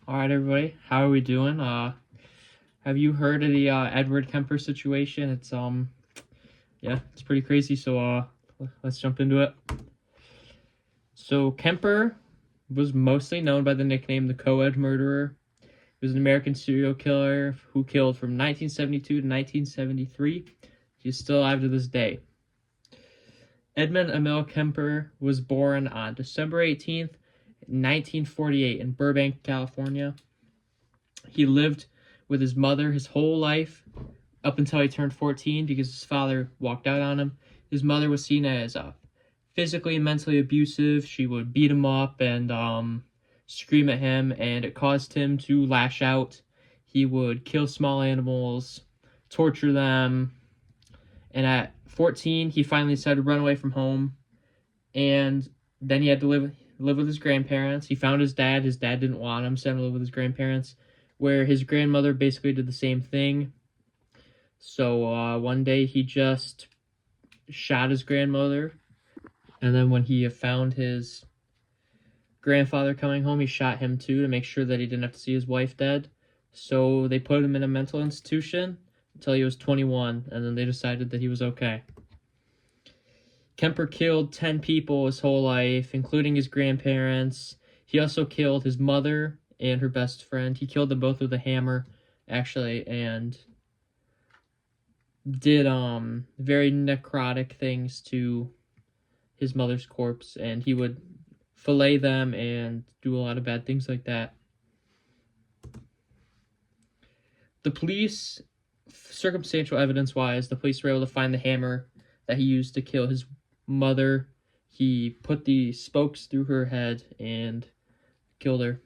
All right, everybody, how are we doing? Have you heard of the Edward Kemper situation? Yeah, it's pretty crazy. So, let's jump into it. So, Kemper was mostly known by the nickname the Co-Ed Murderer. He was an American serial killer who killed from 1972 to 1973. He's still alive to this day. Edmund Emil Kemper was born on December 18th, 1948 in Burbank, California. He lived with his mother his whole life up until he turned 14 because his father walked out on him. His mother was seen as physically and mentally abusive. She would beat him up and scream at him, and it caused him to lash out. He would kill small animals, torture them, and at 14, he finally decided to run away from home, and then he had to live with his grandparents. He found his dad. His dad didn't want him, sent him to live with his grandparents, where his grandmother basically did the same thing. So one day he just shot his grandmother, and then when he found his grandfather coming home, he shot him too to make sure that he didn't have to see his wife dead. So they put him in a mental institution until he was 21, and then they decided that he was okay. Kemper killed 10 people his whole life, including his grandparents. He also killed his mother and her best friend. He killed them both with a hammer, actually, and did very necrotic things to his mother's corpse, and he would fillet them and do a lot of bad things like that. The police, circumstantial evidence-wise, the police were able to find the hammer that he used to kill his mother. He put the spokes through her head and killed her.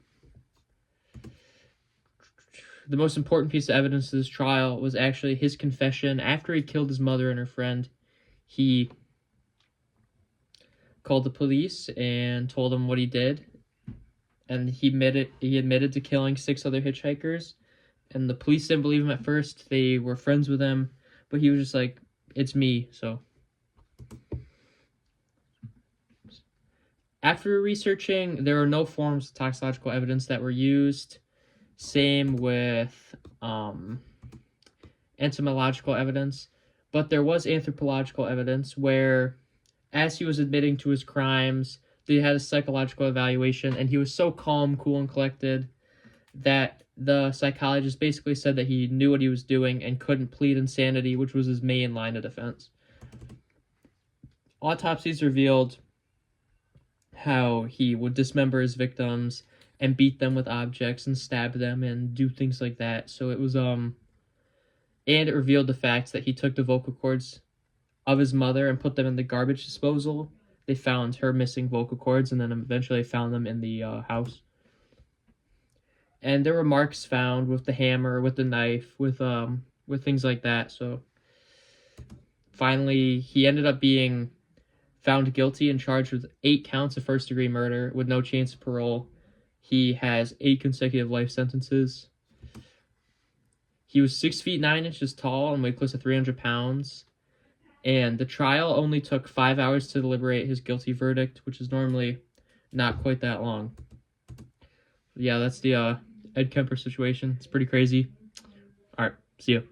The most important piece of evidence of this trial was actually his confession. After he killed his mother and her friend, he called the police and told them what he did. And he admitted to killing 6 other hitchhikers. And the police didn't believe him at first. They were friends with him, but he was just like, it's me, so. After researching, there are no forms of toxicological evidence that were used. Same with entomological evidence. But there was anthropological evidence where, as he was admitting to his crimes, they had a psychological evaluation, and he was so calm, cool, and collected that the psychologist basically said that he knew what he was doing and couldn't plead insanity, which was his main line of defense. Autopsies revealed how he would dismember his victims and beat them with objects and stab them and do things like that. So it was, and it revealed the fact that he took the vocal cords of his mother and put them in the garbage disposal. They found her missing vocal cords, and then eventually found them in the house. And there were marks found with the hammer, with the knife, with things like that. So finally, he ended up being found guilty and charged with 8 counts of first-degree murder with no chance of parole. He has 8 consecutive life sentences. He was 6 feet 9 inches tall and weighed close to 300 pounds. And the trial only took 5 hours to deliberate his guilty verdict, which is normally not quite that long. Yeah, that's the Ed Kemper situation. It's pretty crazy. All right, see you.